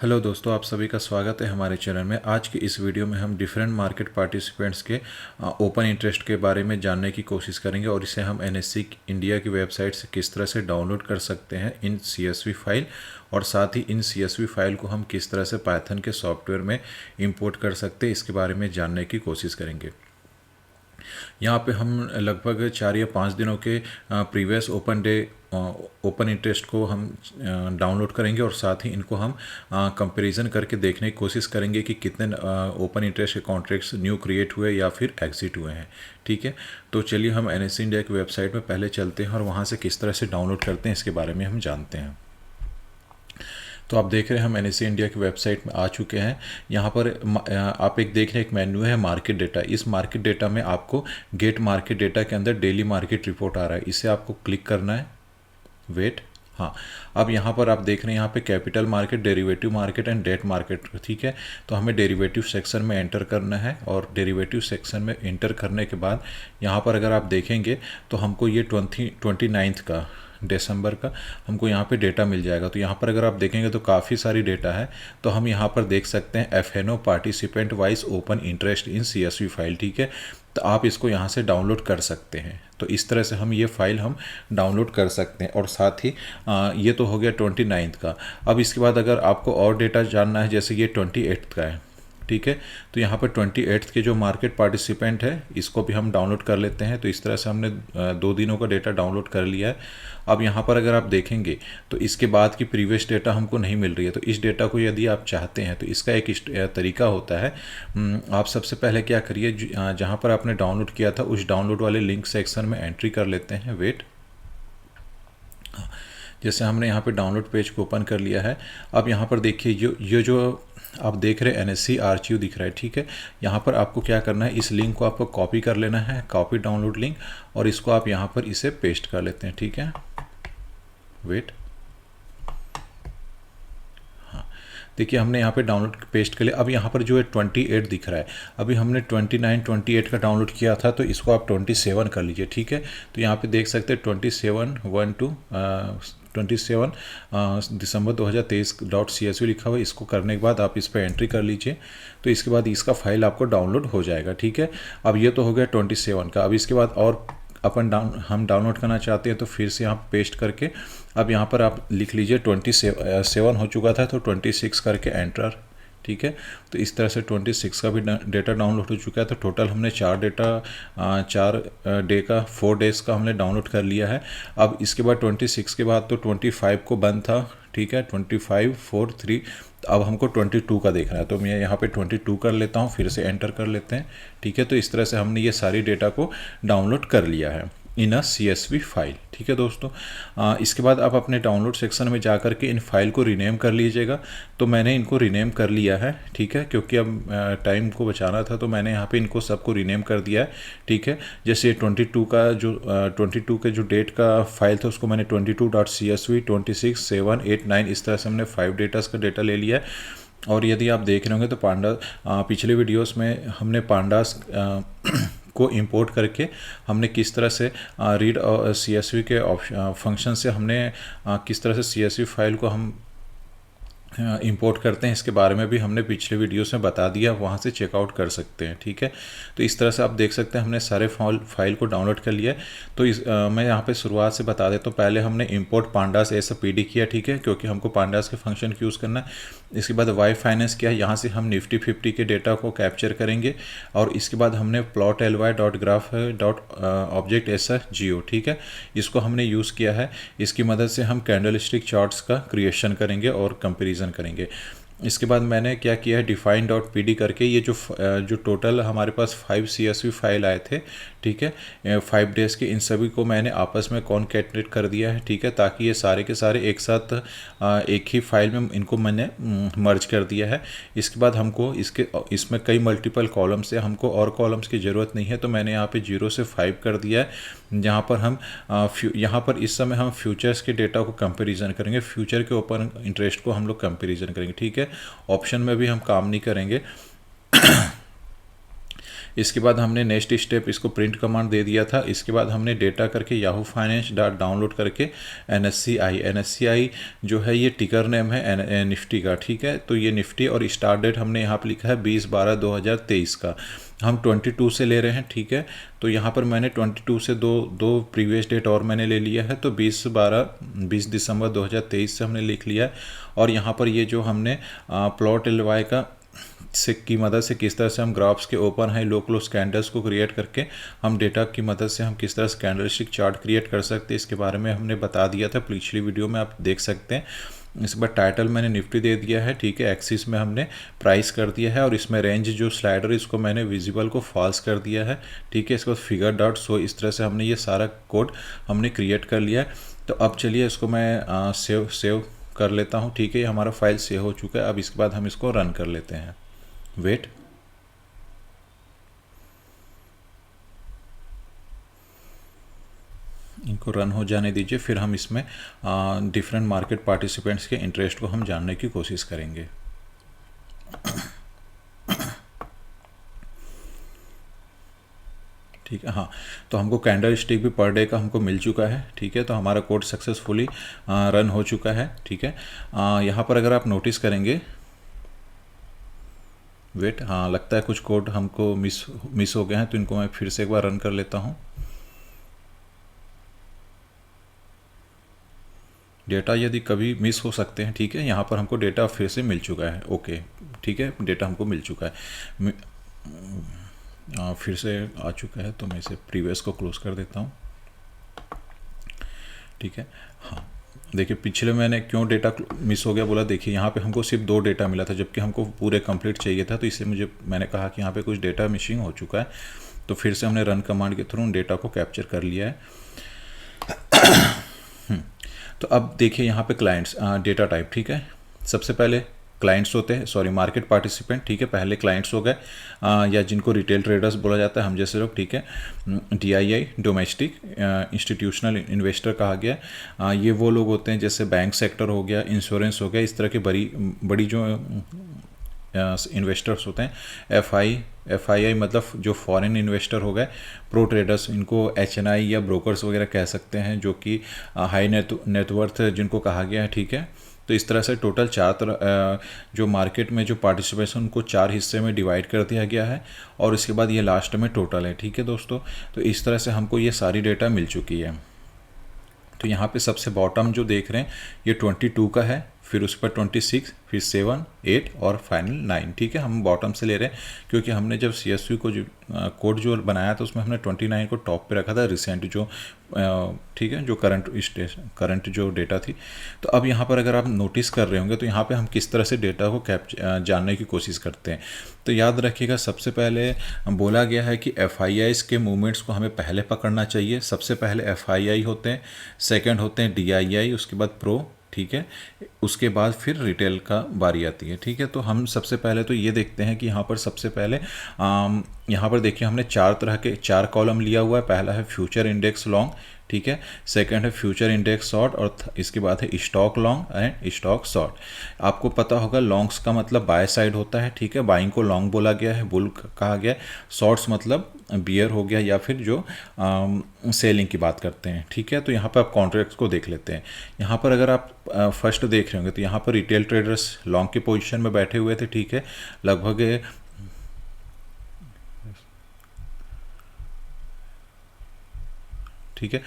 Hello दोस्तों, आप सभी का स्वागत है हमारे चैनल में। आज के इस वीडियो में हम डिफरेंट मार्केट पार्टिसिपेंट्स के ओपन इंटरेस्ट के बारे में जानने की कोशिश करेंगे और इसे हम एनएससी इंडिया की वेबसाइट से किस तरह से डाउनलोड कर सकते हैं इन सीएसवी फाइल, और साथ ही इन सीएसवी फाइल को हम किस तरह से पाइथन के सॉफ्टवेयर में इंपोर्ट कर सकते हैं, इसके बारे में जानने की कोशिश करेंगे। यहाँ पे हम लगभग 4 या 5 दिनों के प्रीवियस ओपन इंटरेस्ट को हम डाउनलोड करेंगे और साथ ही इनको हम कंपैरिजन करके देखने की कोशिश करेंगे कि कितने ओपन इंटरेस्ट के कॉन्ट्रैक्ट्स न्यू क्रिएट हुए या फिर एग्जिट हुए हैं। ठीक है, तो चलिए हम एनएससी इंडिया की वेबसाइट में पहले चलते हैं और वहाँ से किस तरह से डाउनलोड करते हैं इसके बारे में हम जानते हैं। तो आप देख रहे हैं हम एनएससी इंडिया की वेबसाइट में आ चुके हैं। यहाँ पर आप एक देख रहे हैं, एक मेन्यू है मार्केट डेटा। इस मार्केट डेटा में आपको गेट मार्केट डेटा के अंदर डेली मार्केट रिपोर्ट आ रहा है, इसे आपको क्लिक करना है। वेट, हाँ, अब यहाँ पर आप देख रहे हैं यहाँ पे capital market, derivative market and debt market. ठीक है, तो हमें डेरिवेटिव सेक्शन में एंटर करना है और डेरिवेटिव सेक्शन में एंटर करने के बाद यहाँ पर अगर आप देखेंगे तो हमको ये 29 का दिसंबर का हमको यहाँ पे डेटा मिल जाएगा। तो यहाँ पर अगर आप देखेंगे तो काफ़ी सारी डेटा है। तो हम यहाँ पर देख सकते हैं FnO participant wise open interest in CSV file. ठीक है, तो आप इसको यहाँ से डाउनलोड कर सकते हैं। तो इस तरह से हम ये फाइल हम डाउनलोड कर सकते हैं। और साथ ही ये तो हो गया 29 का। अब इसके बाद अगर आपको और डेटा जानना है, जैसे ये 28 का है, ठीक है, तो यहाँ पर 28 के जो मार्केट पार्टिसिपेंट है इसको भी हम डाउनलोड कर लेते हैं। तो इस तरह से हमने 2 दिनों का डेटा डाउनलोड कर लिया है। अब यहाँ पर अगर आप देखेंगे तो इसके बाद की प्रीवियस डेटा हमको नहीं मिल रही है। तो इस डेटा को यदि आप चाहते हैं तो इसका एक तरीका होता है। आप सबसे पहले क्या करिए, जहाँ पर आपने डाउनलोड किया था उस डाउनलोड वाले लिंक सेक्शन में एंट्री कर लेते हैं। वेट, जैसे हमने यहाँ पे डाउनलोड पेज को ओपन कर लिया है। अब यहाँ पर देखिए जो आप देख रहे हैं एनएससी आर्चिव दिख रहा है। ठीक है, यहाँ पर आपको क्या करना है, इस लिंक को आपको कॉपी कर लेना है, कॉपी डाउनलोड लिंक, और इसको आप यहाँ पर इसे पेस्ट कर लेते हैं। ठीक है, वेट, हाँ, देखिए हमने यहाँ पे डाउनलोड पेस्ट कर लिया। अब यहाँ पर जो है 28 दिख रहा है, अभी हमने 29 28 का डाउनलोड किया था, तो इसको आप 27 कर लीजिए। ठीक है, तो यहाँ पे देख सकते हैं 27 दिसंबर 2023 .csv लिखा हुआ है। इसको करने के बाद आप इस पर एंट्री कर लीजिए, तो इसके बाद इसका फाइल आपको डाउनलोड हो जाएगा। ठीक है, अब ये तो हो गया 27 का। अब इसके बाद और हम डाउनलोड करना चाहते हैं तो फिर से यहाँ पेस्ट करके अब यहाँ पर आप लिख लीजिए 27 हो चुका था, तो 26 करके एंटर। ठीक है, तो इस तरह से 26 का भी डेटा डाउनलोड हो चुका है। तो टोटल हमने 4 डेज़ का हमने डाउनलोड कर लिया है। अब इसके बाद 26 के बाद तो 25 को बंद था। ठीक है, 25 4 3, अब हमको 22 का देखना है, तो मैं यहाँ पे 22 कर लेता हूँ, फिर से एंटर कर लेते हैं। ठीक है, तो इस तरह से हमने ये सारी डेटा को डाउनलोड कर लिया है इन अ सीएसवी फाइल। ठीक है दोस्तों, इसके बाद आप अपने डाउनलोड सेक्शन में जा कर के इन फाइल को रीनेम कर लीजिएगा। तो मैंने इनको रीनेम कर लिया है। ठीक है, क्योंकि अब टाइम को बचाना था, तो मैंने यहाँ पे इनको सबको रीनेम कर दिया है। ठीक है, जैसे 22 के जो डेट का फाइल था उसको मैंने 22.csv 26 7 8 9 इस तरह से हमने 5 डेटास का डेटा ले लिया है। और यदि आप देख रहे होंगे तो पिछले वीडियोस में हमने पांडास को इंपोर्ट करके हमने किस तरह से रीड और सीएसवी के फंक्शन से हमने किस तरह से सीएसवी फाइल को हम इंपोर्ट करते हैं, इसके बारे में भी हमने पिछले वीडियोस में बता दिया, वहाँ से चेकआउट कर सकते हैं। ठीक है, तो इस तरह से आप देख सकते हैं हमने सारे फाइल को डाउनलोड कर लिया है। तो मैं यहाँ पे शुरुआत से बता देता हूँ। पहले हमने इंपोर्ट पांडास एस पीडी किया। ठीक है, क्योंकि हमको पांडास के फंक्शन यूज़ करना है। इसके बाद वाई फाइनेंस किया, यहाँ से हम निफ्टी 50 के डेटा को कैप्चर करेंगे। और इसके बाद हमने plot ly dot graph dot object ऐसा जियो। ठीक है, इसको हमने यूज़ किया है। इसकी मदद से हम कैंडल स्टिक चार्ट्स का क्रिएशन करेंगे और कंपेरिजन करेंगे। इसके बाद मैंने क्या किया है, डिफाइन डॉट पी डी करके ये जो टोटल हमारे पास 5 CSV फाइल आए थे, ठीक है, 5 डेज़ के, इन सभी को मैंने आपस में कॉन्कैटिनेट कर दिया है। ठीक है, ताकि ये सारे के सारे एक साथ एक ही फाइल में इनको मैंने मर्ज कर दिया है। इसके बाद हमको इसमें कई मल्टीपल कॉलम्स है, हमको और कॉलम्स की ज़रूरत नहीं है, तो मैंने यहाँ पे 0 से 5 कर दिया है। जहाँ पर हम यहाँ पर इस समय हम फ्यूचर्स के डेटा को कंपैरिजन करेंगे, फ्यूचर के ओपन इंटरेस्ट को हम लोग कंपैरिजन करेंगे। ठीक है, ऑप्शन में भी हम काम नहीं करेंगे। इसके बाद हमने नेक्स्ट स्टेप इसको प्रिंट कमांड दे दिया था। इसके बाद हमने डेटा करके याहू फाइनेंस डॉट डाउनलोड करके NSCI जो है ये टिकर नेम है निफ्टी का, ठीक है। तो ये निफ्टी और स्टार्ट डेट हमने यहाँ पर लिखा है 20/12/2023 का, हम 22 से ले रहे हैं, ठीक है। तो यहाँ पर मैंने 22 से दो प्रीवियस डेट और मैंने ले लिया है, तो 20 दिसंबर 2023 से हमने लिख लिया है। और यहाँ पर ये जो हमने प्लॉट LY का की मदद से किस तरह से हम ग्राफ्स के open high low close candles को क्रिएट करके हम डेटा की मदद से हम किस तरह से कैंडलस्टिक चार्ट क्रिएट कर सकते हैं, इसके बारे में हमने बता दिया था पिछली वीडियो में, आप देख सकते हैं। इस बार टाइटल मैंने निफ्टी दे दिया है, ठीक है। एक्सिस में हमने प्राइस कर दिया है और इसमें रेंज जो स्लाइडर इसको मैंने विजिबल को फॉल्स कर दिया है, ठीक है। इसके बाद फिगर डॉट सो, इस तरह से हमने ये सारा कोड हमने क्रिएट कर लिया है। तो अब चलिए इसको मैं सेव कर लेता हूँ, ठीक है। ये हमारा फाइल सेव हो चुका है। अब इसके बाद हम इसको रन कर लेते हैं। वेट, इनको रन हो जाने दीजिए, फिर हम इसमें डिफरेंट मार्केट पार्टिसिपेंट्स के इंटरेस्ट को हम जानने की कोशिश करेंगे। ठीक है, हाँ। तो हमको कैंडल स्टिक भी पर डे का हमको मिल चुका है, ठीक है। तो हमारा कोड सक्सेसफुली रन हो चुका है, ठीक है। यहाँ पर अगर आप नोटिस करेंगे, वेट, हाँ लगता है कुछ कोड हमको मिस हो गए हैं, तो इनको मैं फिर से एक बार रन कर लेता हूँ। डेटा यदि कभी मिस हो सकते हैं, ठीक है। यहाँ पर हमको डेटा फिर से मिल चुका है, ओके, ठीक है। डेटा हमको मिल चुका है, फिर से आ चुका है। तो मैं इसे प्रीवियस को क्लोज कर देता हूँ, ठीक है। हाँ, देखिए पिछले मैंने क्यों डेटा मिस हो गया बोला, देखिए यहाँ पे हमको सिर्फ 2 डेटा मिला था, जबकि हमको पूरे कंप्लीट चाहिए था। तो इससे मैंने कहा कि यहाँ पे कुछ डेटा मिसिंग हो चुका है। तो फिर से हमने रन कमांड के थ्रू उन डेटा को कैप्चर कर लिया है। तो अब देखिए यहाँ पे क्लाइंट्स डेटा टाइप, ठीक है। सबसे पहले क्लाइंट्स होते हैं, सॉरी मार्केट पार्टिसिपेंट, ठीक है। पहले क्लाइंट्स हो गए, या जिनको रिटेल ट्रेडर्स बोला जाता है, हम जैसे लोग, ठीक है। DII डोमेस्टिक इंस्टीट्यूशनल इन्वेस्टर कहा गया। ये वो लोग होते हैं जैसे बैंक सेक्टर हो गया, इंश्योरेंस हो गया, इस तरह के बड़ी जो इन्वेस्टर्स होते हैं। FII मतलब जो फॉरेन इन्वेस्टर हो गए। प्रो ट्रेडर्स, इनको HNI या ब्रोकर्स वगैरह कह सकते हैं, जो कि हाई नेटवर्थ जिनको कहा गया है, ठीक है। तो इस तरह से टोटल 4 जो मार्केट में जो पार्टिसिपेशन, उनको 4 हिस्से में डिवाइड कर दिया गया है। और इसके बाद ये लास्ट में टोटल है, ठीक है दोस्तों। तो इस तरह से हमको ये सारी डेटा मिल चुकी है। तो यहाँ पे सबसे बॉटम जो देख रहे हैं ये 22 का है, फिर उस पर 26, फिर 7, 8 और फाइनल 9, ठीक है। हम बॉटम से ले रहे हैं क्योंकि हमने जब CSV को जो कोड जो बनाया था उसमें हमने 29 को टॉप पे रखा था, रिसेंट जो ठीक है, जो करंट जो डेटा थी। तो अब यहाँ पर अगर आप नोटिस कर रहे होंगे तो यहाँ पे हम किस तरह से डेटा को जानने की कोशिश करते हैं। तो याद रखिएगा, सबसे पहले बोला गया है कि FIIs के मूवमेंट्स को हमें पहले पकड़ना चाहिए। सबसे पहले FII होते हैं, सेकेंड होते हैं DII, उसके बाद प्रो, ठीक है। उसके बाद फिर रिटेल का बारी आती है, ठीक है। तो हम सबसे पहले तो ये देखते हैं कि यहाँ पर सबसे पहले यहाँ पर देखिए हमने 4 तरह के 4 कॉलम लिया हुआ है। पहला है फ्यूचर इंडेक्स लॉन्ग, ठीक है। सेकंड है फ्यूचर इंडेक्स शॉर्ट, और इसके बाद है stock long and stock short. आपको पता होगा लॉन्ग्स का मतलब बाय साइड होता है, ठीक है। बाइंग को लॉन्ग बोला गया है, बुल कहा गया है। शॉर्ट्स मतलब बियर हो गया, या फिर जो सेलिंग की बात करते हैं, ठीक है। तो यहाँ पर आप कॉन्ट्रैक्ट्स को देख लेते हैं। यहाँ पर अगर आप फर्स्ट देख रहे होंगे तो यहाँ पर रिटेल ट्रेडर्स लॉन्ग की पोजीशन में बैठे हुए थे, ठीक है। लगभग ठीक है,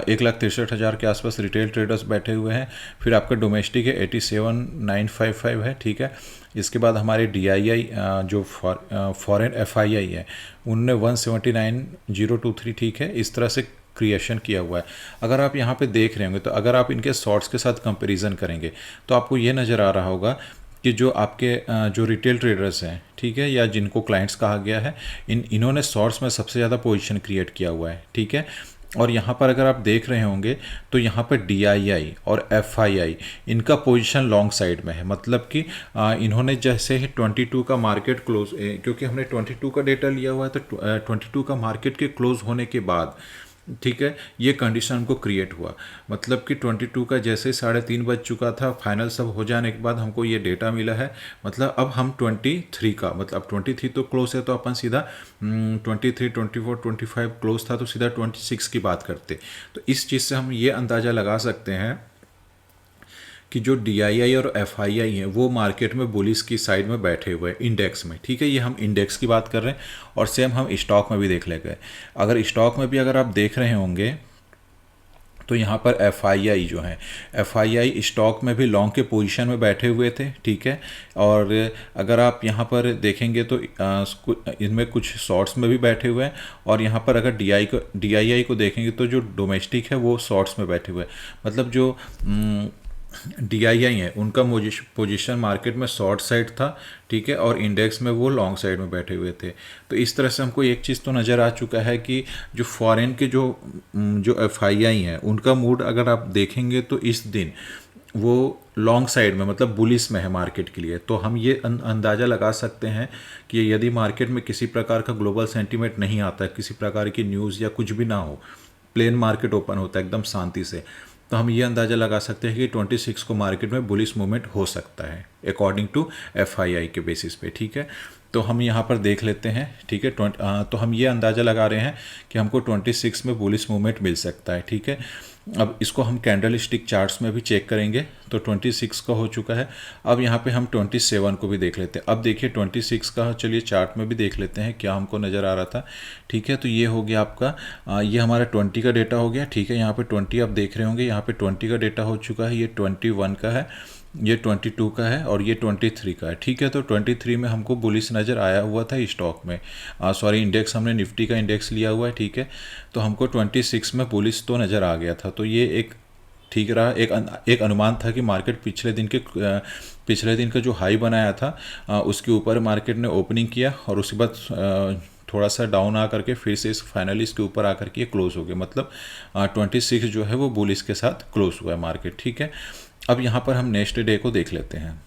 1,63,000 के आसपास रिटेल ट्रेडर्स बैठे हुए हैं। फिर आपका डोमेस्टिक है 87,955 है, ठीक है। इसके बाद हमारे DII जो फॉरेन FII है उनने 179,023, ठीक है। इस तरह से क्रिएशन किया हुआ है। अगर आप यहाँ पे देख रहे होंगे तो अगर आप इनके शॉर्ट्स के साथ कंपैरिजन करेंगे तो आपको ये नज़र आ रहा होगा कि जो आपके जो रिटेल ट्रेडर्स हैं, ठीक है, या जिनको क्लाइंट्स कहा गया है, इन्होंने शॉर्ट्स में सबसे ज़्यादा पोजीशन क्रिएट किया हुआ है, ठीक है। और यहाँ पर अगर आप देख रहे होंगे तो यहाँ पर DII और FII इनका पोजीशन लॉन्ग साइड में है। मतलब कि इन्होंने जैसे ही 22 का मार्केट क्लोज, क्योंकि हमने 22 का डेटा लिया हुआ है, तो 22 का मार्केट के क्लोज होने के बाद ठीक है, ये कंडीशन हमको क्रिएट हुआ। मतलब कि 22 का जैसे 3:30 बज चुका था, फाइनल सब हो जाने के बाद हमको ये डेटा मिला है। मतलब अब हम 23 का, मतलब अब 23 तो क्लोज है, तो अपन सीधा 23, 24, 25 क्लोज था, तो सीधा 26 की बात करते। तो इस चीज़ से हम ये अंदाज़ा लगा सकते हैं कि जो DII और FII हैं वो मार्केट में बुलिस की साइड में बैठे हुए हैं इंडेक्स में। ठीक है, ये हम इंडेक्स की बात कर रहे हैं, और सेम हम स्टॉक में भी देख लेंगे। अगर स्टॉक में भी अगर आप देख रहे होंगे तो यहाँ पर FII जो है, FII स्टॉक में भी लॉन्ग के पोजीशन में बैठे हुए थे। ठीक है, और अगर आप यहाँ पर देखेंगे तो इनमें कुछ शॉर्ट्स में भी बैठे हुए हैं, और यहाँ पर अगर DII को देखेंगे तो जो डोमेस्टिक है वो शॉर्ट्स में बैठे हुए हैं। मतलब जो DII है उनका पोजीशन मार्केट में शॉर्ट साइड था। ठीक है, और इंडेक्स में वो लॉन्ग साइड में बैठे हुए थे। तो इस तरह से हमको एक चीज़ तो नज़र आ चुका है कि जो फॉरेन के जो FII हैं उनका मूड अगर आप देखेंगे तो इस दिन वो लॉन्ग साइड में, मतलब बुलिस में है मार्केट के लिए। तो हम ये अंदाज़ा लगा सकते हैं कि यदि मार्केट में किसी प्रकार का ग्लोबल सेंटीमेंट नहीं आता, किसी प्रकार की न्यूज़ या कुछ भी ना हो, प्लेन मार्केट ओपन होता है एकदम शांति से, तो हम ये अंदाज़ा लगा सकते हैं कि 26 को मार्केट में बुलिश मूवमेंट हो सकता है अकॉर्डिंग टू FII के बेसिस पे। ठीक है, तो हम यहाँ पर देख लेते हैं। ठीक है, तो हम ये अंदाज़ा लगा रहे हैं कि हमको 26 में बुलिश मूवमेंट मिल सकता है। ठीक है, अब इसको हम कैंडल स्टिक चार्ट्स में भी चेक करेंगे। तो 26 का हो चुका है। अब यहाँ पे हम 27 को भी देख लेते हैं। अब देखिए 26 का चलिए चार्ट में भी देख लेते हैं क्या हमको नज़र आ रहा था। ठीक है, तो ये हो गया आपका ये हमारा 20 का डेटा हो गया। ठीक है, यहाँ पे 20 आप देख रहे होंगे, यहाँ पे 20 का डेटा हो चुका है, ये 21 का है, ये 22 का है, और ये 23 का है। ठीक है, तो 23 में हमको बुलिश नज़र आया हुआ था स्टॉक में, सॉरी इंडेक्स, हमने निफ्टी का इंडेक्स लिया हुआ है। ठीक है, तो हमको 26 में बुलिश तो नज़र आ गया था। तो ये एक ठीक रहा, एक अनुमान था कि मार्केट पिछले दिन का जो हाई बनाया था उसके ऊपर मार्केट ने ओपनिंग किया, और उसके बाद थोड़ा सा डाउन आ करके फिर से फाइनली इसके ऊपर आकर के ये क्लोज हो गया। मतलब 26 जो है वो बुलिश के साथ क्लोज हुआ है मार्केट। ठीक है, अब यहाँ पर हम नेक्स्ट डे को देख लेते हैं।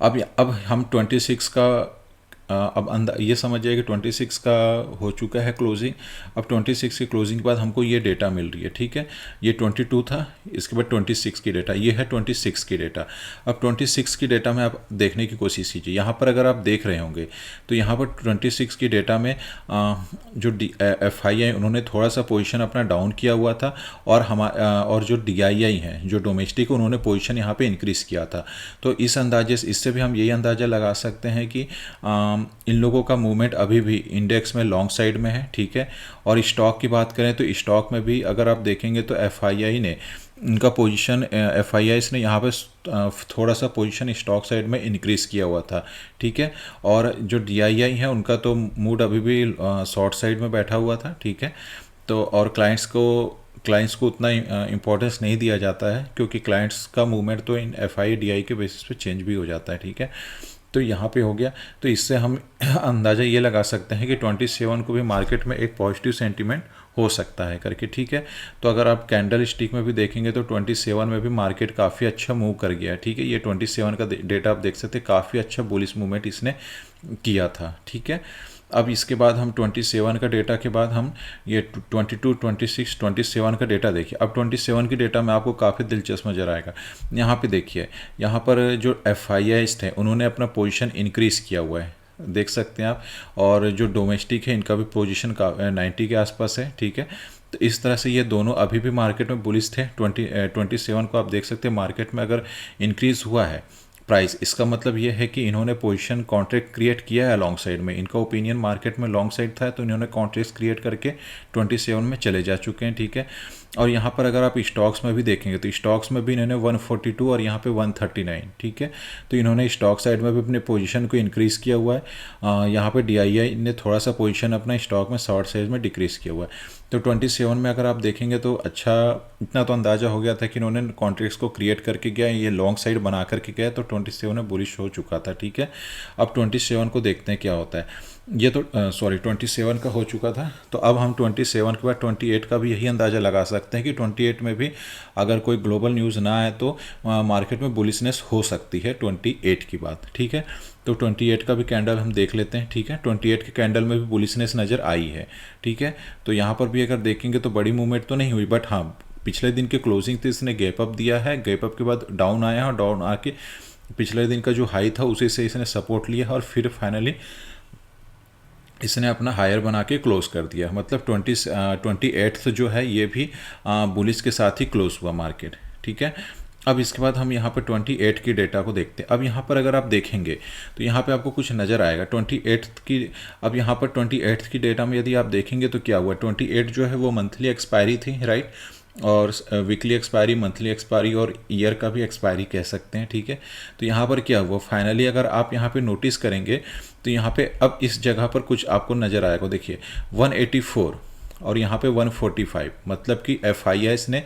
अब हम 26 का अब ये समझिए कि 26 का हो चुका है क्लोजिंग। अब 26 की क्लोजिंग के बाद हमको ये डेटा मिल रही है। ठीक है, ये 22 था, इसके बाद 26 की डेटा, ये है 26 की डेटा। अब 26 की डेटा में आप देखने की कोशिश कीजिए। यहाँ पर अगर आप देख रहे होंगे तो यहाँ पर 26 की डेटा में जो FII उन्होंने थोड़ा सा पोजीशन अपना डाउन किया हुआ था, और जो DII हैं जो डोमेस्टिक, उन्होंने पोजीशन यहाँ पे इंक्रीज़ किया था। तो इस अंदाजे से, इससे भी हम यही अंदाज़ा लगा सकते हैं कि इन लोगों का मूवमेंट अभी भी इंडेक्स में लॉन्ग साइड में है। ठीक है, और स्टॉक की बात करें तो स्टॉक में भी अगर आप देखेंगे तो FII ने इनका पोजीशन, FIIs ने यहाँ पे थोड़ा सा पोजीशन स्टॉक साइड में इंक्रीज़ किया हुआ था। ठीक है, और जो DII है उनका तो मूड अभी भी शॉर्ट साइड में बैठा हुआ था। ठीक है, तो और क्लाइंट्स को उतना इम्पोर्टेंस नहीं दिया जाता है, क्योंकि क्लाइंट्स का मूवमेंट तो इन FII DI के बेसिस पे चेंज भी हो जाता है। ठीक है, तो यहाँ पे हो गया। तो इससे हम अंदाज़ा ये लगा सकते हैं कि 27 को भी मार्केट में एक पॉजिटिव सेंटीमेंट हो सकता है करके। ठीक है, तो अगर आप कैंडल स्टिक में भी देखेंगे तो 27 में भी मार्केट काफ़ी अच्छा मूव कर गया है। ठीक है, ये 27 का डेटा आप देख सकते हैं, काफ़ी अच्छा बुलिश मूवमेंट इसने किया था। ठीक है, अब इसके बाद हम 27 का डेटा के बाद हम ये 22, 26, 27 का डेटा देखिए। अब 27 की डेटा में आपको काफ़ी दिलचस्प नज़र आएगा। यहाँ पे देखिए, यहाँ पर जो FIIs थे उन्होंने अपना पोजीशन इंक्रीज़ किया हुआ है, देख सकते हैं आप। और जो डोमेस्टिक है इनका भी पोजीशन का 90 के आसपास है। ठीक है, तो इस तरह से ये दोनों अभी भी मार्केट में बुलिश थे। 27 को आप देख सकते हैं मार्केट में अगर इंक्रीज़ हुआ है प्राइस, इसका मतलब ये है कि इन्होंने पोजीशन कॉन्ट्रैक्ट क्रिएट किया है लॉन्ग साइड में। इनका ओपिनियन मार्केट में लॉन्ग साइड था, तो इन्होंने कॉन्ट्रैक्ट क्रिएट करके 27 में चले जा चुके हैं। ठीक है, और यहाँ पर अगर आप स्टॉक्स में भी देखेंगे तो स्टॉक्स में भी इन्होंने 142 और यहाँ पे 139। ठीक है, तो इन्होंने स्टॉक साइड में भी अपने पोजीशन को इंक्रीज़ किया हुआ है। यहाँ पे DII ने थोड़ा सा पोजीशन अपना स्टॉक में शॉर्ट साइज में डिक्रीज़ किया हुआ है। तो 27 में अगर आप देखेंगे तो अच्छा, इतना तो अंदाज़ा हो गया था कि इन्होंने कॉन्ट्रैक्ट्स को क्रिएट करके गया, ये लॉन्ग साइड बना करके गया, तो 27 में बुलिश हो चुका था। ठीक है, अब 27 को देखते हैं क्या होता है। ये तो सॉरी 27 का हो चुका था। तो अब हम 27 के बाद 28 का भी यही अंदाज़ा लगा सकते हैं कि 28 में भी अगर कोई ग्लोबल न्यूज़ ना आए तो मार्केट में बुलिशनेस हो सकती है 28 की बात। ठीक है, तो 28 का भी कैंडल हम देख लेते हैं। ठीक है, 28 के कैंडल में भी बुलिशनेस नज़र आई है। ठीक है, तो यहाँ पर भी अगर देखेंगे तो बड़ी मूवमेंट तो नहीं हुई, बट हाँ पिछले दिन के क्लोजिंग थे इसने गैप अप दिया है, गैप अप के बाद डाउन आया और डाउन आके पिछले दिन का जो हाई था उसी से इसने सपोर्ट लिया और फिर फाइनली इसने अपना हायर बना के क्लोज कर दिया। मतलब 28th जो है ये भी बुलिश के साथ ही क्लोज हुआ मार्केट। ठीक है, अब इसके बाद हम यहाँ पर 28 की डेटा को देखते हैं। अब यहाँ पर अगर आप देखेंगे तो यहाँ पे आपको कुछ नज़र आएगा 28th की। अब यहाँ पर 28th की डेटा में यदि आप देखेंगे तो क्या हुआ, 28 जो है वो मंथली एक्सपायरी थी, राइट, और वीकली एक्सपायरी, मंथली एक्सपायरी और ईयर का भी एक्सपायरी कह सकते हैं। ठीक है, तो यहाँ पर क्या हुआ फाइनली अगर आप यहाँ पे नोटिस करेंगे तो यहाँ पे अब इस जगह पर कुछ आपको नज़र आएगा। देखिए 184 और यहाँ पे 145, मतलब कि FIS ने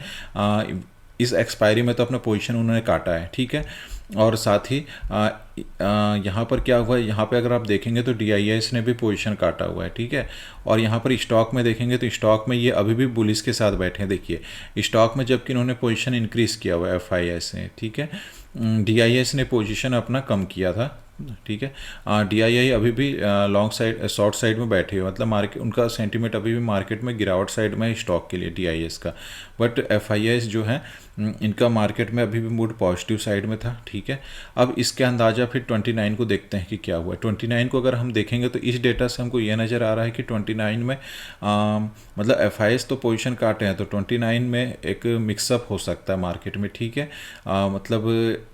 इस एक्सपायरी में तो अपना पोजीशन उन्होंने काटा है। ठीक है, और साथ ही यहाँ पर क्या हुआ है, यहाँ पे अगर आप देखेंगे तो DIS ने भी पोजीशन काटा हुआ है। ठीक है, और यहाँ पर स्टॉक में देखेंगे तो स्टॉक में ये अभी भी बुलिस के साथ बैठे हैं। देखिए स्टॉक में जबकि इन्होंने पोजीशन इंक्रीज़ किया हुआ है FIS ने। ठीक है, DIS ने पोजीशन अपना कम किया था। ठीक है, DII अभी भी लॉन्ग साइड शॉर्ट साइड में बैठे हुए, मतलब मार्केट उनका सेंटीमेंट अभी भी मार्केट में गिरावट साइड में है स्टॉक के लिए DIS का, बट FIS जो है इनका मार्केट में अभी भी मूड पॉजिटिव साइड में था। ठीक है, अब इसके अंदाज़ा फिर 29 को देखते हैं कि क्या हुआ। 29 को अगर हम देखेंगे तो इस डेटा से हमको यह नज़र आ रहा है कि 29 में मतलब FIS तो पोजीशन काटे हैं, तो 29 में एक मिक्सअप हो सकता है मार्केट में। ठीक है, मतलब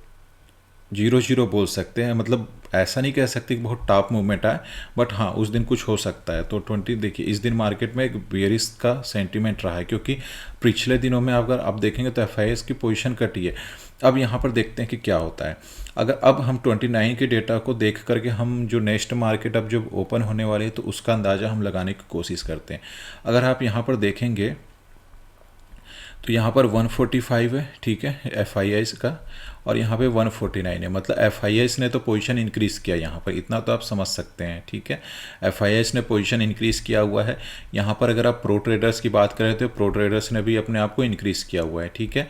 0-0 बोल सकते हैं, मतलब ऐसा नहीं कह सकते कि बहुत टॉप मूवमेंट आए, बट हाँ उस दिन कुछ हो सकता है। तो 20 देखिए इस दिन मार्केट में एक बेयरिश का सेंटीमेंट रहा है, क्योंकि पिछले दिनों में अगर आप देखेंगे तो FIS की पोजीशन कटी है। अब यहाँ पर देखते हैं कि क्या होता है। अगर अब हम 29 के डेटा को देख करके हम जो नेक्स्ट मार्केट अब जो ओपन होने वाली है तो उसका अंदाज़ा हम लगाने की कोशिश करते हैं। अगर आप यहाँ पर देखेंगे तो यहाँ पर 145 है। ठीक है, FIS का, और यहाँ पे 149 है, मतलब FIS ने तो पोजीशन इंक्रीज़ किया यहाँ पर, इतना तो आप समझ सकते हैं। ठीक है, FIS ने पोजीशन इंक्रीज़ किया हुआ है। यहाँ पर अगर आप प्रो ट्रेडर्स की बात करें तो प्रो ट्रेडर्स ने भी अपने आप को इंक्रीज़ किया हुआ है। ठीक है,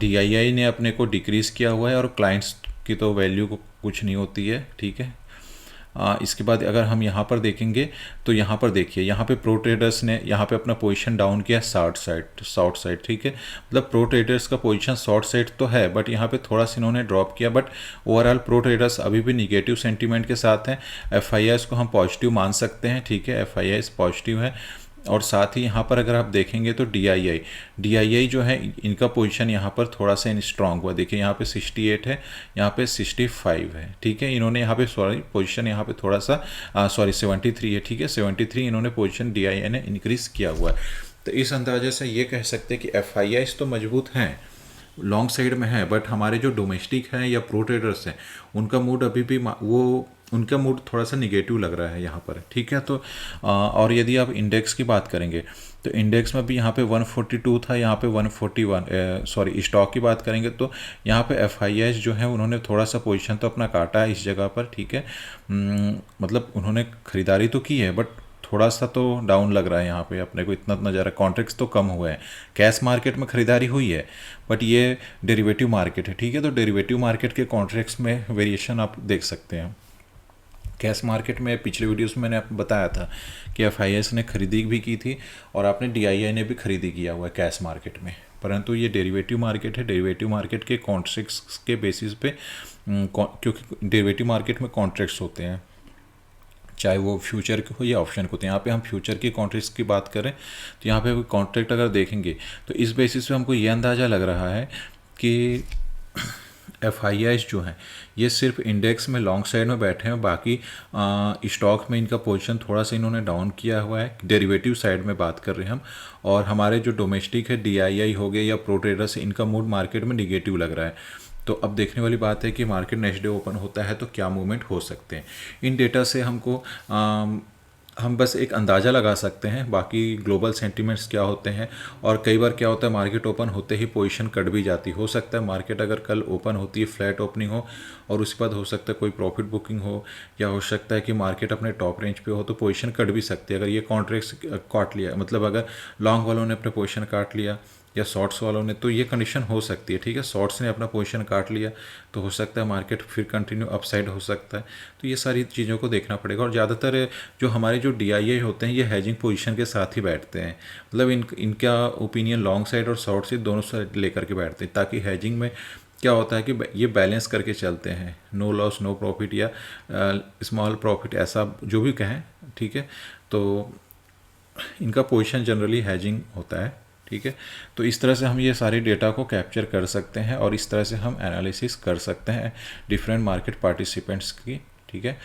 DII ने अपने को डिक्रीज़ किया हुआ है, और क्लाइंट्स की तो वैल्यू कुछ नहीं होती है। ठीक है, इसके बाद अगर हम यहाँ पर देखेंगे तो यहाँ पर देखिए यहाँ पे प्रो ट्रेडर्स ने यहाँ पे अपना पोजीशन डाउन किया शॉर्ट साइड। ठीक है, मतलब प्रो ट्रेडर्स का पोजीशन शॉर्ट साइड तो है, बट यहाँ पे थोड़ा सा इन्होंने ड्रॉप किया, बट ओवरऑल प्रो ट्रेडर्स अभी भी निगेटिव सेंटीमेंट के साथ हैं। FIS को हम पॉजिटिव मान सकते हैं। ठीक है, FIS पॉजिटिव है, और साथ ही यहाँ पर अगर आप देखेंगे तो DII जो है इनका पोजीशन यहाँ पर थोड़ा सा स्ट्रांग हुआ। देखिए यहाँ पे 68 है, यहाँ पे 65 है। ठीक है, इन्होंने यहाँ पे पोजीशन यहाँ पे थोड़ा सा 73 है। ठीक है, 73 इन्होंने पोजीशन DII ने इंक्रीज़ किया हुआ है। तो इस अंदाजे से ये कह सकते हैं कि FIS तो मजबूत हैं, लॉन्ग साइड में है, बट हमारे जो डोमेस्टिक हैं या प्रो ट्रेडर्स हैं उनका मूड अभी भी उनका मूड थोड़ा सा निगेटिव लग रहा है यहाँ पर। ठीक है, तो और यदि आप इंडेक्स की बात करेंगे तो इंडेक्स में भी यहाँ पे 142 था, यहाँ पे 141 स्टॉक की बात करेंगे तो यहाँ पे FIS जो है उन्होंने थोड़ा सा पोजीशन तो अपना काटा है इस जगह पर। ठीक है, मतलब उन्होंने ख़रीदारी तो की है, बट थोड़ा सा तो डाउन लग रहा है यहाँ पे अपने को, इतना नज़र है। कॉन्ट्रैक्ट्स तो कम हुए हैं, कैश मार्केट में ख़रीदारी हुई है, बट ये डेरिवेटिव मार्केट है। ठीक है, तो डेरिवेटिव मार्केट के कॉन्ट्रैक्ट्स में वेरिएशन आप देख सकते हैं। कैश मार्केट में पिछले वीडियोस में मैंने आपको बताया था कि FIS ने खरीदी भी की थी और आपने DII ने भी खरीदी किया हुआ है कैश मार्केट में, परंतु ये डेरिवेटिव मार्केट है। डेरिवेटिव मार्केट के कॉन्ट्रैक्ट्स के बेसिस पे, क्योंकि डेरिवेटिव मार्केट में कॉन्ट्रैक्ट्स होते हैं, चाहे वो फ्यूचर के हो या ऑप्शन के होते हैं। यहाँ पे हम फ्यूचर की कॉन्ट्रैक्ट्स की बात करें तो यहाँ पे कॉन्ट्रैक्ट अगर देखेंगे तो इस बेसिस पे हमको ये अंदाज़ा लग रहा है कि FIS जो है ये सिर्फ इंडेक्स में लॉन्ग साइड में बैठे हैं, बाकी स्टॉक में इनका पोजीशन थोड़ा सा इन्होंने डाउन किया हुआ है। डेरिवेटिव साइड में बात कर रहे हैं हम, और हमारे जो डोमेस्टिक है DII हो गए या प्रो ट्रेडर्स, इनका मूड मार्केट में निगेटिव लग रहा है। तो अब देखने वाली बात है कि मार्केट नेक्स्ट डे ओपन होता है तो क्या मूवमेंट हो सकते हैं। इन डेटा से हमको हम बस एक अंदाज़ा लगा सकते हैं, बाकी ग्लोबल सेंटिमेंट्स क्या होते हैं। और कई बार क्या होता है, मार्केट ओपन होते ही पोजीशन कट भी जाती हो सकता है। मार्केट अगर कल ओपन होती है, फ्लैट ओपनिंग हो और उसके बाद हो सकता है कोई प्रॉफिट बुकिंग हो, या हो सकता है कि मार्केट अपने टॉप रेंज पे हो तो पोजीशन कट भी सकती है। अगर ये कॉन्ट्रैक्ट्स काट लिया, मतलब अगर लॉन्ग वालों ने अपने पोजीशन काट लिया या शॉर्ट्स वालों ने, तो ये कंडीशन हो सकती है। ठीक है, शॉर्ट्स ने अपना पोजीशन काट लिया तो हो सकता है मार्केट फिर कंटिन्यू अपसाइड हो सकता है। तो ये सारी चीज़ों को देखना पड़ेगा। और ज़्यादातर जो हमारे जो DIA होते हैं ये हैजिंग पोजीशन के साथ ही बैठते हैं, मतलब इनका ओपिनियन लॉन्ग साइड और शॉर्ट साइड दोनों साइड लेकर के बैठते हैं, ताकि हैजिंग में क्या होता है कि ये बैलेंस करके चलते हैं, नो लॉस नो प्रॉफिट या स्मॉल प्रॉफिट, ऐसा जो भी कहें। ठीक है, तो इनका पोजीशन जनरली हैजिंग होता है। ठीक है, तो इस तरह से हम ये सारे डेटा को कैप्चर कर सकते हैं और इस तरह से हम एनालिसिस कर सकते हैं डिफरेंट मार्केट पार्टिसिपेंट्स की। ठीक है,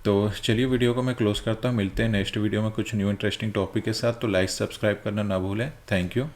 तो चलिए वीडियो को मैं क्लोज करता हूँ। मिलते हैं नेक्स्ट वीडियो में कुछ न्यू इंटरेस्टिंग टॉपिक के साथ। तो लाइक सब्सक्राइब करना ना भूलें। Thank you.